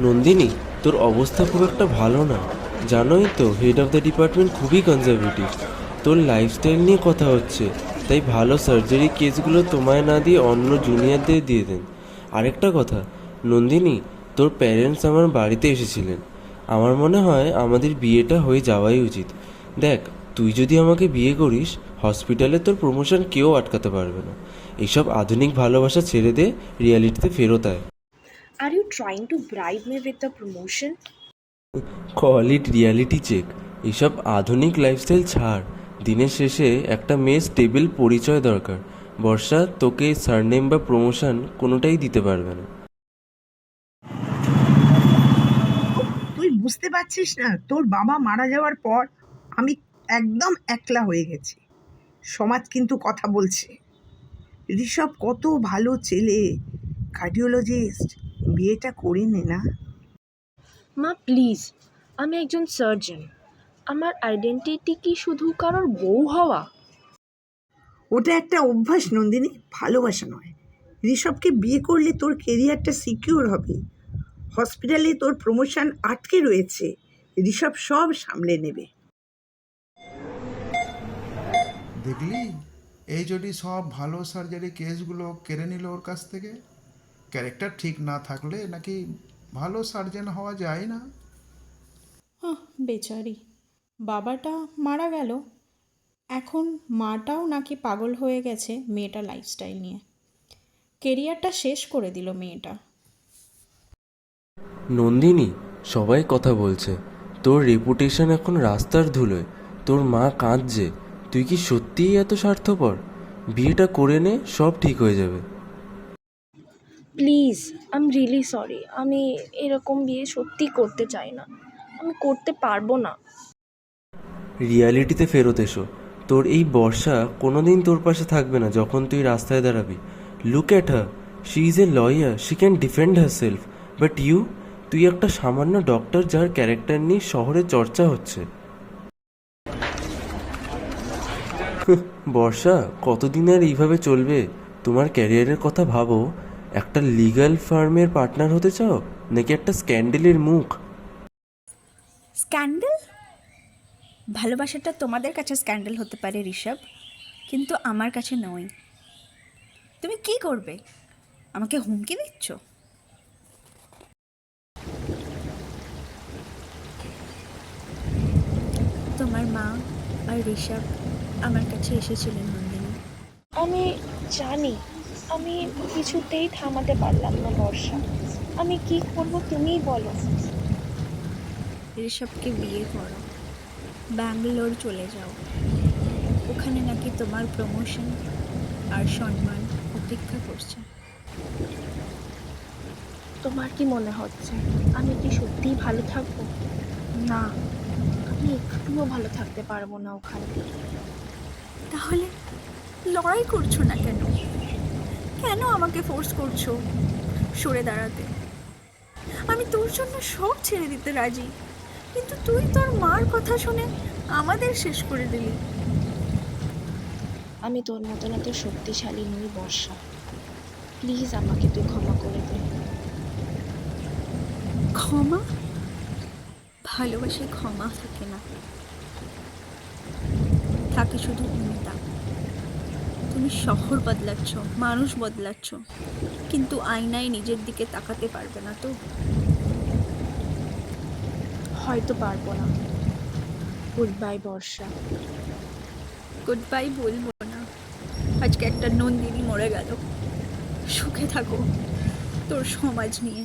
নন্দিনী, তোর অবস্থা খুব একটা ভালো না। জানোই তো, হেড অফ দ্য ডিপার্টমেন্ট খুবই কনজারভেটিভ। তোর লাইফস্টাইল নিয়ে কথা হচ্ছে, তাই ভালো সার্জারি কেসগুলো তোমায় না দিয়ে অন্য জুনিয়রদের দিয়ে দেন। আরেকটা কথা, নন্দিনী, তোর প্যারেন্টস আমার বাড়িতে এসেছিলেন। আমার মনে হয় আমাদের বিয়েটা হয়ে যাওয়াই উচিত। দেখ, তুই যদি আমাকে বিয়ে করিস, হসপিটালে তোর প্রমোশন কেউ আটকাতে পারবে না। এইসব আধুনিক ভালোবাসা ছেড়ে দে, রিয়ালিটিতে ফেরত আয়। Are you trying to bribe me with the promotion? Call it reality check. এইসব আধুনিক লাইফস্টাইল ছাড়। দিনের শেষে একটা মেয়ে স্টেবল পরিচয় দরকার। বর্ষা, তোকে সারনেম বা প্রমোশন কোনোটাই দিতে পারবে না। তুই বুঝতে পারছিস না, তোর বাবা মারা যাওয়ার পর আমি একদম একলা হয়ে গেছি। সমাজ কিন্তু কথা বলছে। ঋষভ কত ভালো ছেলে, কার্ডিওলজিস্ট, বিয়েটা করে নে না। মা প্লিজ, আমি একজন সার্জন। আমার আইডেন্টিটি কি শুধু কারোর বউ হওয়া? ওটা একটা অভ্যাস নন্দিনী, ভালোবাসা নয়। ঋষভকে বিয়ে করলে তোর কেরিয়ারটা সিকিউর হবে। হসপিটালে তোর প্রমোশন আটকে রয়েছে, ঋষভ সব সামলে নেবে। দেখলি, এই যদি সব ভালো সার্জারি কেসগুলো কেড়ে নিল ওর কাছ থেকে। ক্যারেক্টার ঠিক না থাকলে নাকি ভালো সার্জন হওয়া যায় না। বেচারি বাবাটা মারা গেল, এখন মাটাও নাকি পাগল হয়ে গেছে মেয়েটা লাইফস্টাইল নিয়ে। কেরিয়ারটা শেষ করে দিল মেয়েটা। নন্দিনী, সবাই কথা বলছে, তোর রেপুটেশন এখন রাস্তার ধুলোয়। তোর মা কাঁদছে। তুই কি সত্যিই এত স্বার্থপর? বিয়েটা করে নে, সব ঠিক হয়ে যাবে। Please, I am really sorry. আমি এরকম বিয়ে সত্যি করতে চাই না। আমি করতে পারবো না। রিয়ালিটিতে ফেরত এসো। তোর এই বর্ষা কোনোদিন তোর পাশে থাকবে না যখন তুই রাস্তায় দাঁড়াবি। Look at her, she is a lawyer, she can defend herself. But you, তুই একটা সামান্য ডক্টর যার ক্যারেক্টার নিয়ে শহরে চর্চা হচ্ছে। বর্ষা, কতদিন আর এইভাবে চলবে? তোমার ক্যারিয়ারের কথা ভাবো। একটা লিগ্যাল ফার্মের পার্টনার হতে চাও, নাকি একটা স্ক্যান্ডেলের মুখ? স্ক্যান্ডেল? ভালোবাসাটা তোমাদের কাছে স্ক্যান্ডেল হতে পারে ঋষভ, কিন্তু আমার কাছে নয়। তুমি কি করবে? আমাকে হুমকি দিচ্ছ? তোমার মা আর ঋষভ আমার কাছে এসেছিলেন নন্দিনী। আমি জানি, আমি কিছুতেই থামাতে পারলাম না বর্ষা। আমি কি করব তুমিই বলো। ঋষভকে বিয়ে করো, ব্যাঙ্গালোর চলে যাও। ওখানে নাকি তোমার প্রমোশন আর সম্মান অপেক্ষা করছে। তোমার কি মনে হচ্ছে আমি কি সত্যিই ভালো থাকবো? না, আমি একটুও ভালো থাকতে পারবো না ওখানে। তাহলে লড়াই করছো না কেন? কেন আমাকে ফোর্স করছো সরে দাঁড়াতে? আমি তোর জন্য সব ছেড়ে দিতে রাজি, কিন্তু তুই তোর মার কথা শুনে আমাদের শেষ করে দিলি। আমি তোর মতন এত শক্তিশালী নই বর্ষা। প্লিজ আমাকে তুই ক্ষমা করে দে। ক্ষমা? ভালোবাসায় ক্ষমা থাকে না, থাকে শুধু অনুতাপ। তুমি শহর বদলাচ্ছ, মানুষ বদলাচ্ছ, কিন্তু আয়নায় নিজের দিকে তাকাতে পারবে না তো। হয়তো পারবো না। গুড বাই বর্ষা। গুড বাই বলবো না। আজকে একটা নন্দিনী মরে গেল। সুখে থাকো তোর সমাজ নিয়ে।